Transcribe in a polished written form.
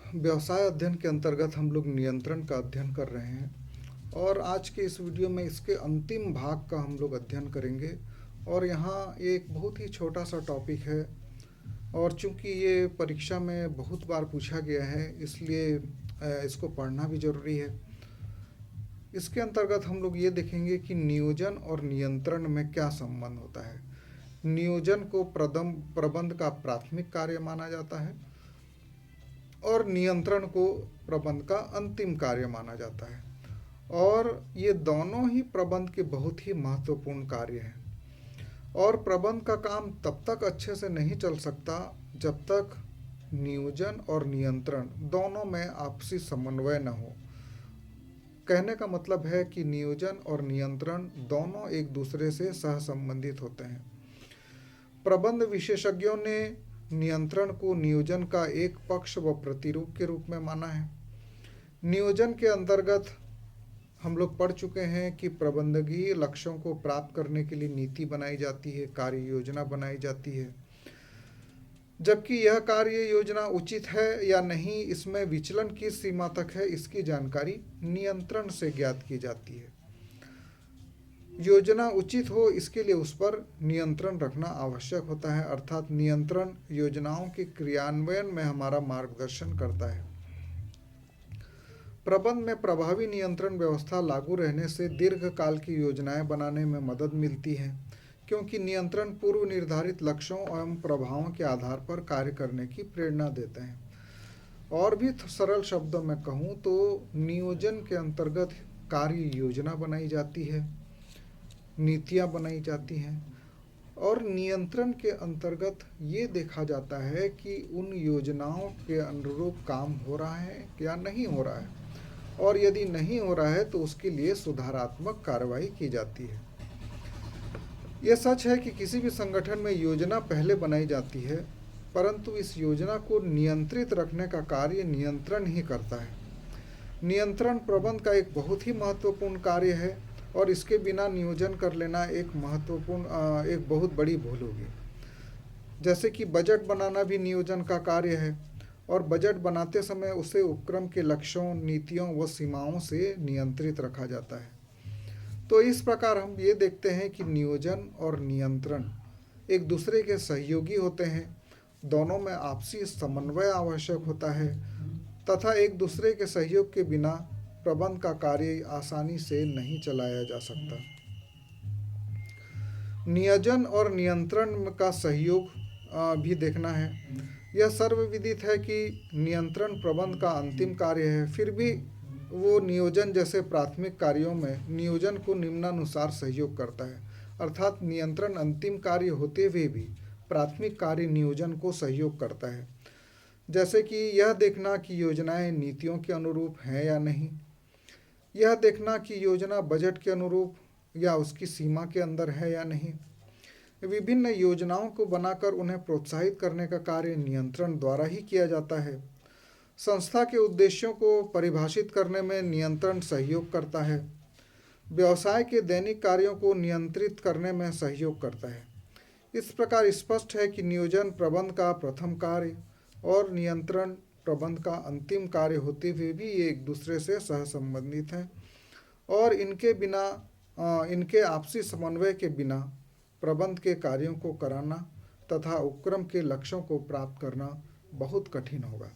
व्यवसाय अध्ययन के अंतर्गत हम लोग नियंत्रण का अध्ययन कर रहे हैं और आज के इस वीडियो में इसके अंतिम भाग का हम लोग अध्ययन करेंगे। और यहाँ एक बहुत ही छोटा सा टॉपिक है और चूंकि ये परीक्षा में बहुत बार पूछा गया है इसलिए इसको पढ़ना भी ज़रूरी है। इसके अंतर्गत हम लोग ये देखेंगे कि नियोजन और नियंत्रण में क्या संबंध होता है। नियोजन को प्रबंध का प्राथमिक कार्य माना जाता है और नियंत्रण को प्रबंध का अंतिम कार्य माना जाता है, और ये दोनों ही प्रबंध के बहुत ही महत्वपूर्ण कार्य हैं। और प्रबंध का काम तब तक अच्छे से नहीं चल सकता जब तक नियोजन और नियंत्रण दोनों में आपसी समन्वय न हो। कहने का मतलब है कि नियोजन और नियंत्रण दोनों एक दूसरे से सहसंबंधित होते हैं। प्रबंध विशेषज्ञों ने नियंत्रण को नियोजन का एक पक्ष व प्रतिरूप के रूप में माना है। नियोजन के अंतर्गत हम लोग पढ़ चुके हैं कि प्रबंधकीय लक्ष्यों को प्राप्त करने के लिए नीति बनाई जाती है, कार्य योजना बनाई जाती है। जबकि यह कार्य योजना उचित है या नहीं, इसमें विचलन किस सीमा तक है, इसकी जानकारी नियंत्रण से ज्ञात की जाती है। योजना उचित हो इसके लिए उस पर नियंत्रण रखना आवश्यक होता है, अर्थात नियंत्रण योजनाओं के क्रियान्वयन में हमारा मार्गदर्शन करता है। प्रबंध में प्रभावी नियंत्रण व्यवस्था लागू रहने से दीर्घकाल की योजनाएं बनाने में मदद मिलती है, क्योंकि नियंत्रण पूर्व निर्धारित लक्ष्यों एवं प्रभावों के आधार पर कार्य करने की प्रेरणा देते हैं। और भी सरल शब्दों में कहूँ तो नियोजन के अंतर्गत कार्य योजना बनाई जाती है, नीतियाँ बनाई जाती हैं, और नियंत्रण के अंतर्गत ये देखा जाता है कि उन योजनाओं के अनुरूप काम हो रहा है या नहीं हो रहा है, और यदि नहीं हो रहा है तो उसके लिए सुधारात्मक कार्रवाई की जाती है। ये सच है कि किसी भी संगठन में योजना पहले बनाई जाती है, परंतु इस योजना को नियंत्रित रखने का कार्य नियंत्रण ही करता है। नियंत्रण प्रबंध का एक बहुत ही महत्वपूर्ण कार्य है और इसके बिना नियोजन कर लेना एक बहुत बड़ी भूल होगी। जैसे कि बजट बनाना भी नियोजन का कार्य है, और बजट बनाते समय उसे उपक्रम के लक्ष्यों, नीतियों व सीमाओं से नियंत्रित रखा जाता है। तो इस प्रकार हम ये देखते हैं कि नियोजन और नियंत्रण एक दूसरे के सहयोगी होते हैं, दोनों में आपसी समन्वय आवश्यक होता है तथा एक दूसरे के सहयोग के बिना प्रबंध का कार्य आसानी से नहीं चलाया जा सकता। नियोजन और नियंत्रण का सहयोग भी देखना है। यह सर्वविदित है कि नियंत्रण प्रबंध का अंतिम कार्य है, फिर भी वो नियोजन जैसे प्राथमिक कार्यों में नियोजन को निम्नानुसार सहयोग करता है, अर्थात नियंत्रण अंतिम कार्य होते हुए भी प्राथमिक कार्य नियोजन को सहयोग करता है। जैसे कि यह देखना कि योजनाएं नीतियों के अनुरूप हैं या नहीं, यह देखना कि योजना बजट के अनुरूप या उसकी सीमा के अंदर है या नहीं। विभिन्न योजनाओं को बनाकर उन्हें प्रोत्साहित करने का कार्य नियंत्रण द्वारा ही किया जाता है। संस्था के उद्देश्यों को परिभाषित करने में नियंत्रण सहयोग करता है। व्यवसाय के दैनिक कार्यों को नियंत्रित करने में सहयोग करता है। इस प्रकार स्पष्ट है कि नियोजन प्रबंध का प्रथम कार्य और नियंत्रण प्रबंध का अंतिम कार्य होते हुए भी ये एक दूसरे से सहसंबंधित हैं, और इनके आपसी समन्वय के बिना प्रबंध के कार्यों को कराना तथा उपक्रम के लक्ष्यों को प्राप्त करना बहुत कठिन होगा।